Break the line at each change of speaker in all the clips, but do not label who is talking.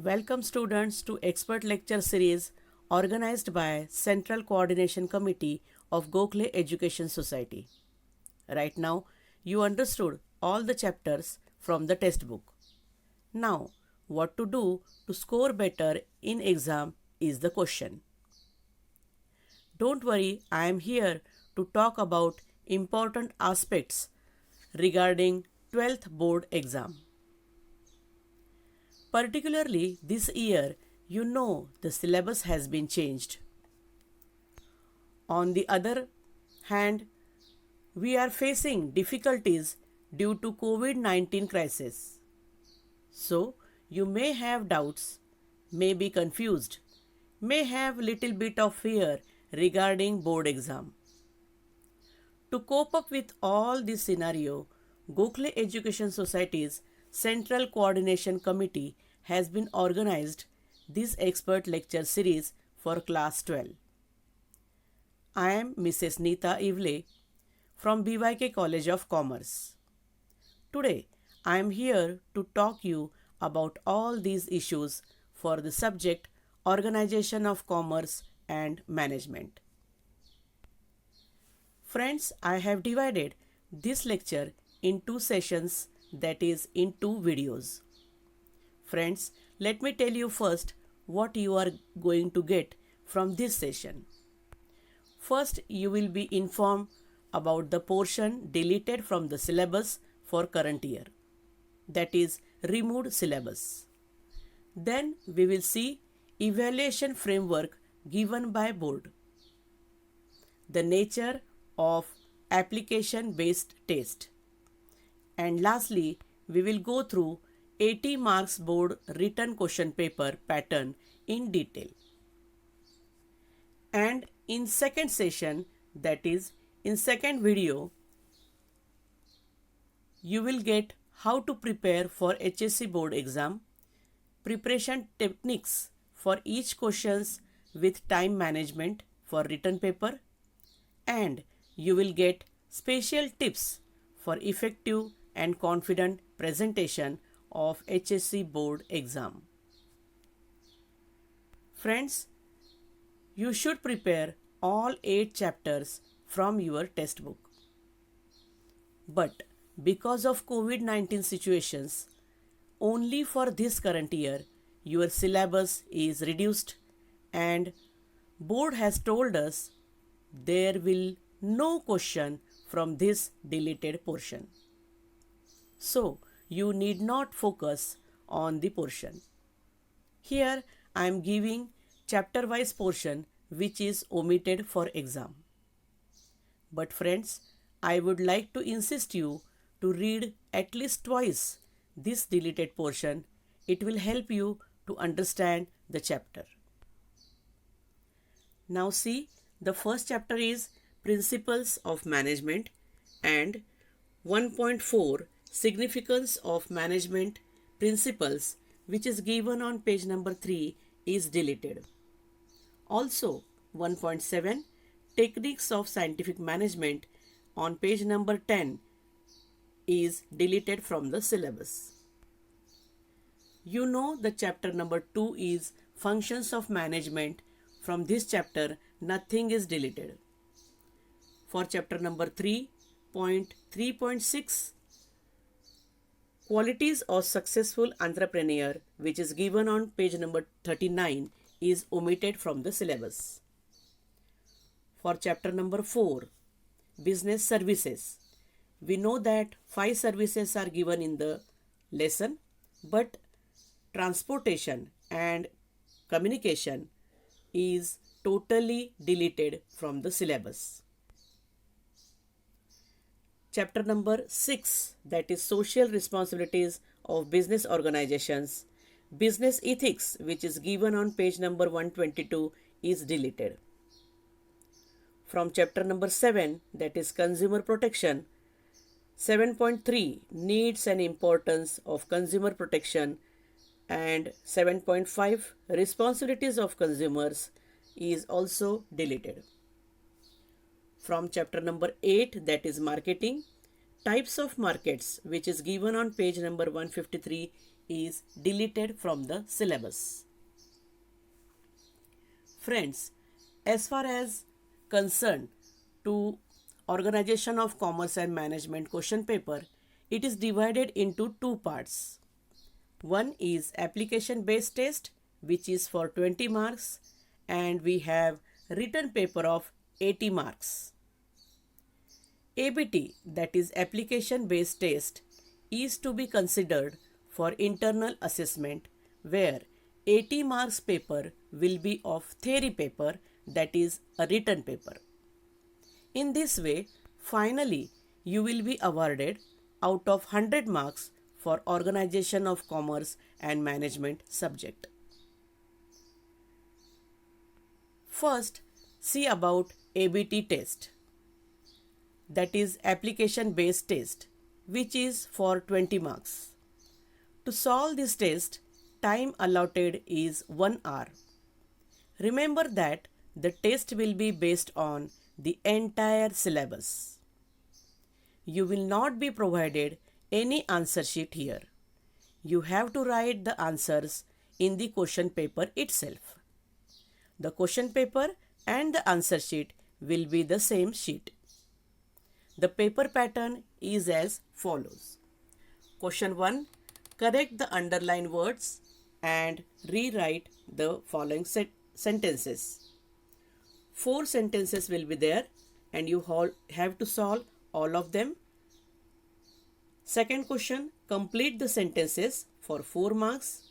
Welcome students to expert lecture series organized by Central Coordination Committee of Gokhale Education Society. Right now, you understood all the chapters from the textbook. Now, what to do to score better in exam is the question. Don't worry, I am here to talk about important aspects regarding 12th board exam. Particularly this year, you know the syllabus has been changed. On the other hand, we are facing difficulties due to COVID-19 crisis. So, you may have doubts, may be confused, may have little bit of fear regarding board exam. To cope up with all this scenario, Gokhale Education Society's Central Coordination Committee has been organized this expert lecture series for class 12. I am Mrs. Neeta Ivle from BYK College of Commerce. Today, I am here to talk you about all these issues for the subject Organization of Commerce and Management. Friends, I have divided this lecture in two sessions, that is in two videos. Friends, let me tell you first what you are going to get from this session. First, you will be informed about the portion deleted from the syllabus for current year, that is removed syllabus. Then we will see evaluation framework given by board, the nature of application based test, and lastly we will go through 80 marks board written question paper pattern in detail. And in second session, that is in second video, you will get how to prepare for HSC board exam, preparation techniques for each questions with time management for written paper, and you will get special tips for effective and confident presentation of HSC board exam. Friends, you should prepare all 8 chapters from your textbook. But because of COVID-19 situations, only for this current year, your syllabus is reduced and board has told us there will no question from this deleted portion. So, you need not focus on the portion. Here I am giving chapter wise portion which is omitted for exam. But friends, I would like to insist you to read at least twice this deleted portion. It will help you to understand the chapter. Now see, the first chapter is Principles of Management and 1.4 Significance of Management Principles, which is given on page number 3, is deleted. Also 1.7 Techniques of Scientific Management on page number 10 is deleted from the syllabus. You know the chapter number 2 is Functions of Management. From this chapter, nothing is deleted. For chapter number 3.3.6, Qualities of Successful Entrepreneur, which is given on page number 39, is omitted from the syllabus. For chapter number 4, Business Services, we know that 5 services are given in the lesson, but transportation and communication is totally deleted from the syllabus. Chapter number 6, that is Social Responsibilities of Business Organizations, Business Ethics, which is given on page number 122, is deleted. From chapter number 7, that is Consumer Protection, 7.3 Needs and Importance of Consumer Protection, and 7.5 Responsibilities of Consumers is also deleted. From chapter number 8, that is Marketing, Types of Markets, which is given on page number 153, is deleted from the syllabus. Friends, as far as concerned to Organization of Commerce and Management question paper, it is divided into two parts. One is application based test, which is for 20 marks, and we have written paper of 80 marks. ABT, that is application based test, is to be considered for internal assessment, where 80 marks paper will be of theory paper, that is a written paper. In this way, finally, you will be awarded out of 100 marks for Organization of Commerce and Management subject. First, see about ABT test, that is application based test, which is for 20 marks. To solve this test, time allotted is 1 hour. Remember that the test will be based on the entire syllabus. You will not be provided any answer sheet here. You have to write the answers in the question paper itself. The question paper and the answer sheet will be the same sheet. The paper pattern is as follows. Question 1. Correct the underlined words and rewrite the following sentences. 4 sentences will be there and you have to solve all of them. Second question, complete the sentences for 4 marks.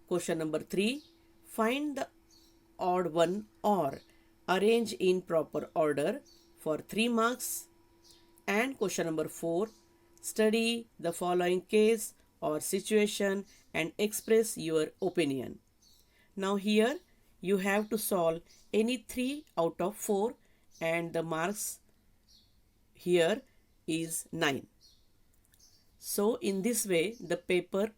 Question number 3, find the odd one or arrange in proper order for 3 marks. And question number 4, study the following case or situation and express your opinion. Now here you have to solve any 3 out of 4 and the marks here is 9. So in this way the paper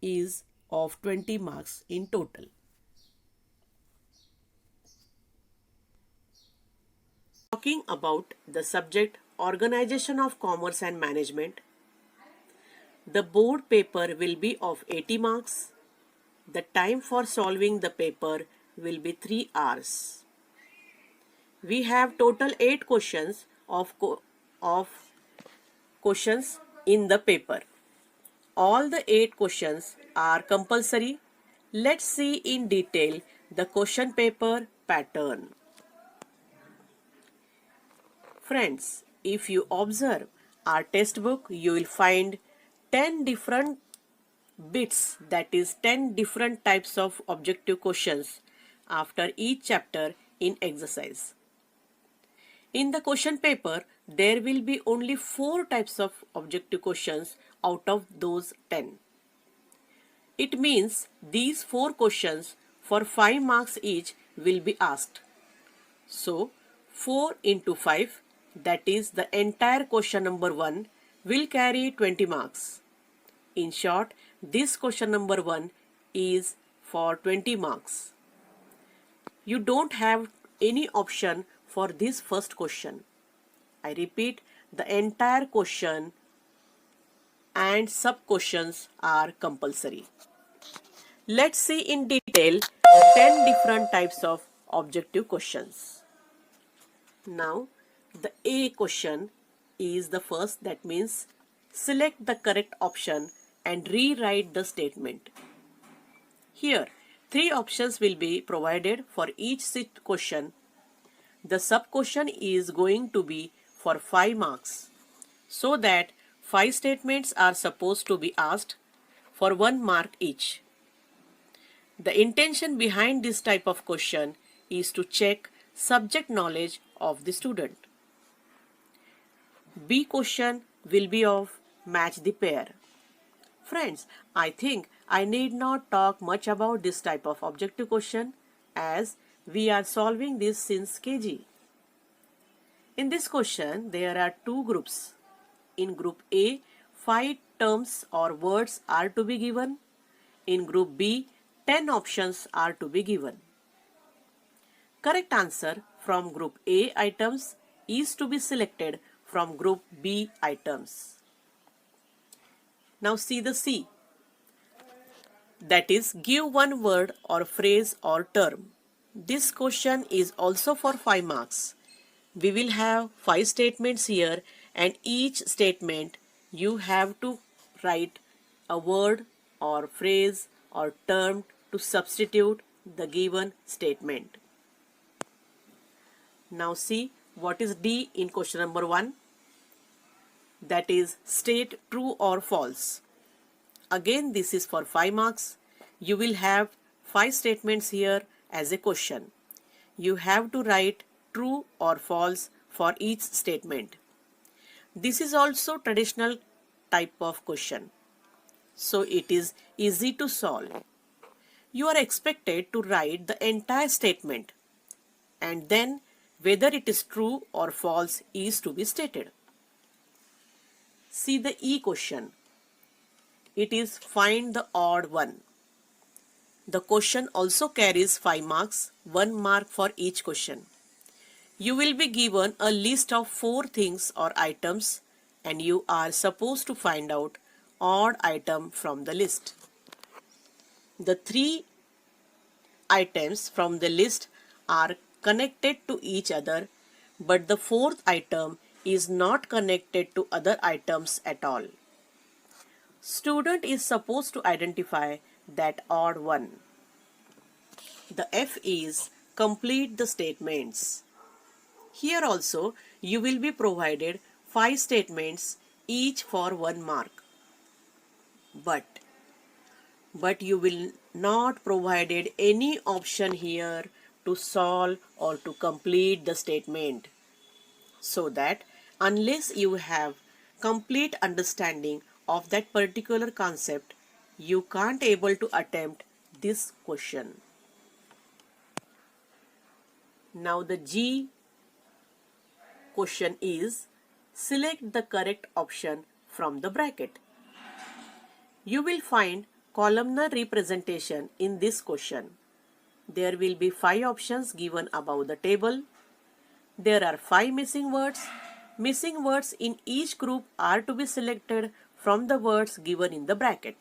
is of 20 marks in total. Talking about the subject Organization of Commerce and Management, the board paper will be of 80 marks. The time for solving the paper will be 3 hours. We have total 8 questions of questions in the paper. All the 8 questions are compulsory. Let's see in detail the question paper pattern. Friends, if you observe our textbook, you will find 10 different bits, that is 10 different types of objective questions after each chapter in exercise. In the question paper, there will be only 4 types of objective questions out of those 10. It means these 4 questions for 5 marks each will be asked. So 4 into 5, that is the entire question number 1, will carry 20 marks. In short, this question number 1 is for 20 marks. You don't have any option for this first question. I repeat, the entire question and sub-questions are compulsory. Let's see in detail 10 different types of objective questions. Now, the A question is the first, that means select the correct option and rewrite the statement. Here, 3 options will be provided for each question. The sub-question is going to be for 5 marks, so that 5 statements are supposed to be asked for 1 mark each. The intention behind this type of question is to check subject knowledge of the student. B question will be of match the pair. Friends, I think I need not talk much about this type of objective question as we are solving this since KG. In this question, there are 2 groups. In group A, 5 terms or words are to be given. In group B, 10 options are to be given. Correct answer from group A items is to be selected from group B items. Now see the C. That is, give one word or phrase or term. This question is also for 5 marks. We will have 5 statements here, and each statement you have to write a word or phrase or term to substitute the given statement. Now see what is D in question number 1. That is, state true or false. Again, this is for 5 marks. You will have 5 statements here as a question. You have to write true or false for each statement. This is also traditional type of question, so it is easy to solve. You are expected to write the entire statement, and then whether it is true or false is to be stated. See the E question. It is find the odd one. The question also carries 5 marks, 1 mark for each question. You will be given a list of 4 things or items, and you are supposed to find out odd item from the list. The 3 items from the list are connected to each other, but the 4th item is not connected to other items at all. Student is supposed to identify that odd one. The F is complete the statements. Here also you will be provided 5 statements, each for 1 mark. But you will not provided any option here to solve or to complete the statement. So that unless you have complete understanding of that particular concept, you can't able to attempt this question. Now the G question is select the correct option from the bracket. You will find columnar representation in this question. There will be 5 options given above the table. There are 5 missing words. Missing words in each group are to be selected from the words given in the bracket.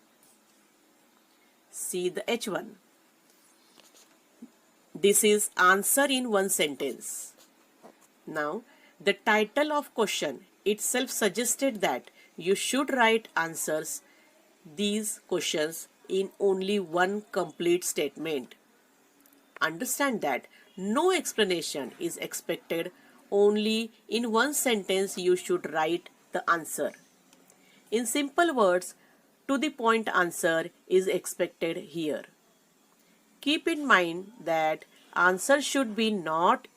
See the H1. This is answer in 1 sentence. Now, the title of question itself suggested that you should write answers these questions in only 1 complete statement. Understand that no explanation is expected, only in 1 sentence you should write the answer. In simple words, to the point answer is expected here. Keep in mind that answer should be not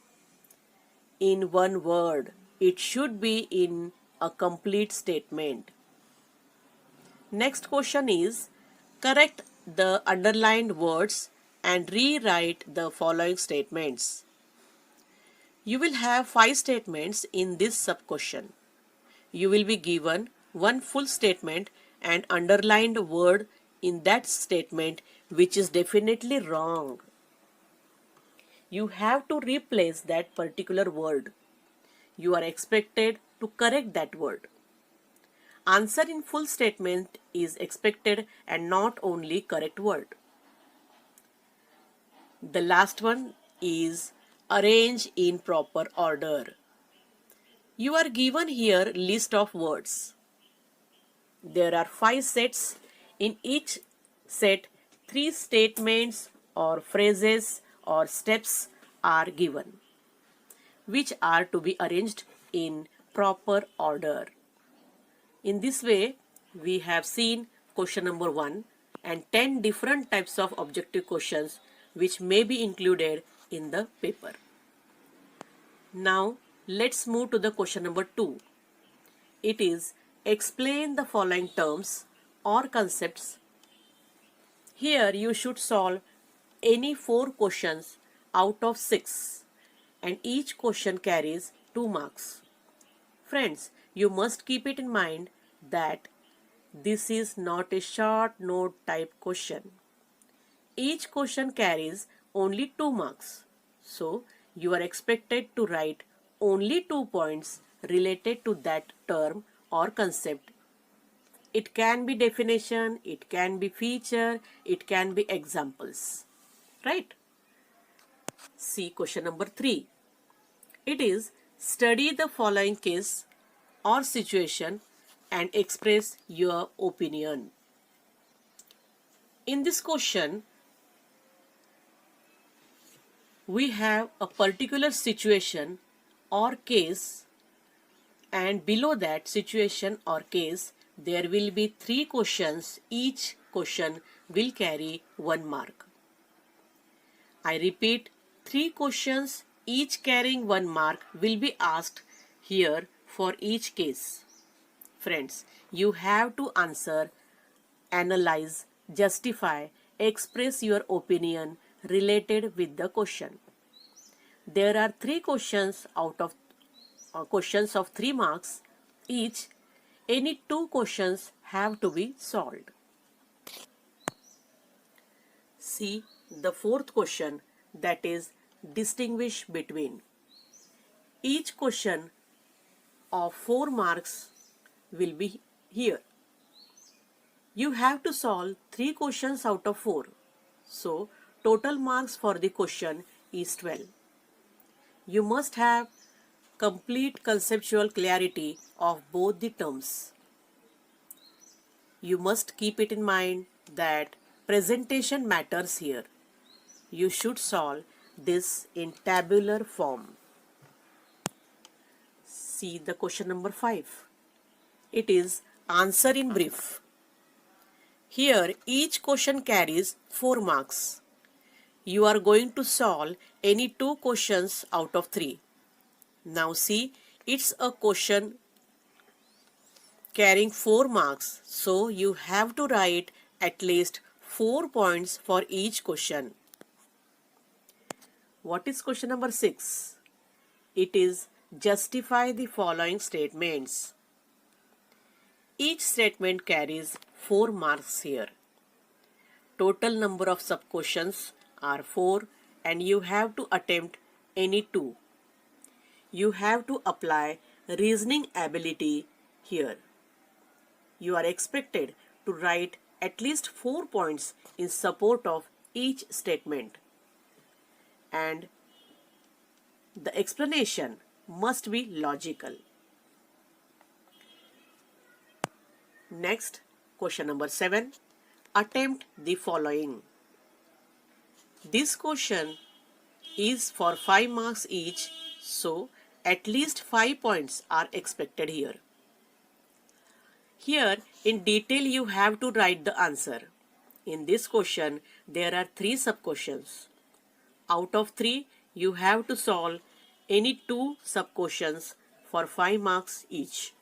in 1 word, it should be in a complete statement. Next question is correct the underlined words and rewrite the following statements. You will have 5 statements in this sub-question. You will be given 1 full statement and underlined word in that statement which is definitely wrong. You have to replace that particular word. You are expected to correct that word. Answer in full statement is expected and not only correct word. The last one is arrange in proper order. You are given here list of words. There are 5 sets. In each set, 3 statements or phrases or steps are given, which are to be arranged in proper order. In this way, we have seen question number 1 and 10 different types of objective questions which may be included in the paper. Now, let's move to the question number 2. It is explain the following terms or concepts. Here you should solve any 4 questions out of 6 and each question carries 2 marks. Friends, you must keep it in mind that this is not a short note type question. Each question carries only 2 marks. So, you are expected to write only 2 points related to that term or concept It can be definition, it can be feature, it can be examples. Right? See question number 3. It is study the following case or situation and express your opinion. In this question, we have a particular situation or case, and below that situation or case there will be 3 questions. Each question will carry 1 mark. I repeat, 3 questions each carrying 1 mark will be asked here for each case. Friends, you have to answer, analyze, justify, express your opinion related with the question. There are 3 questions out of questions of 3 marks each. Any 2 questions have to be solved. See the 4th question, that is distinguish between. Each question of 4 marks will be here. You have to solve 3 questions out of 4. So total marks for the question is 12. You must have complete conceptual clarity of both the terms. You must keep it in mind that presentation matters here. You should solve this in tabular form. See the question number 5. It is answer in brief. Here each question carries 4 marks. You are going to solve any 2 questions out of 3. Now see, it's a question carrying 4 marks, so you have to write at least 4 points for each question. What is question number 6? It is justify the following statements. Each statement carries 4 marks here. Total number of sub-questions are 4 and you have to attempt any 2. You have to apply reasoning ability here. You are expected to write at least 4 points in support of each statement. And the explanation must be logical. Next, question number 7. Attempt the following. This question is for 5 marks each, so at least 5 points are expected here. Here, in detail you have to write the answer. In this question, there are 3 sub-questions. Out of 3, you have to solve any 2 sub-questions for 5 marks each.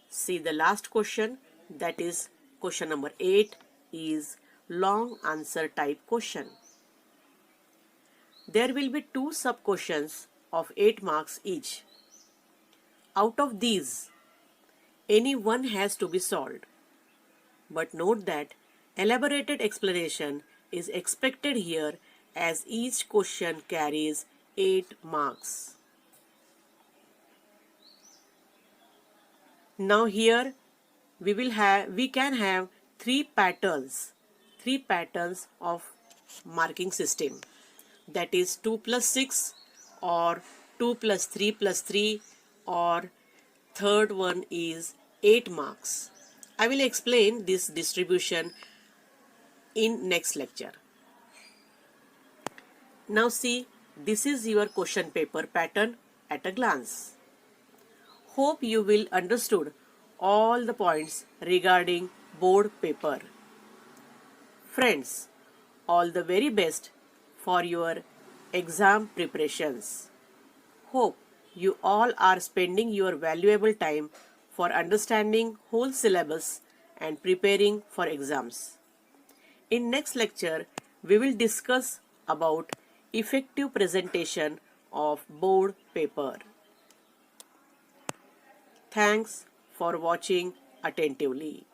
See the last question, that is question number 8, is long answer type question. There will be 2 sub-questions of 8 marks each. Out of these, any one has to be solved. But note that elaborated explanation is expected here as each question carries 8 marks. Now here we can have 3 patterns of marking system. That is 2 plus 6 or 2 plus 3 plus 3, or third one is 8 marks. I will explain this distribution in next lecture. Now see, this is your question paper pattern at a glance. Hope you will understood all the points regarding board paper. Friends, all the very best for your exam preparations. Hope you all are spending your valuable time for understanding whole syllabus and preparing for exams. In next lecture, we will discuss about effective presentation of board paper. Thanks for watching attentively.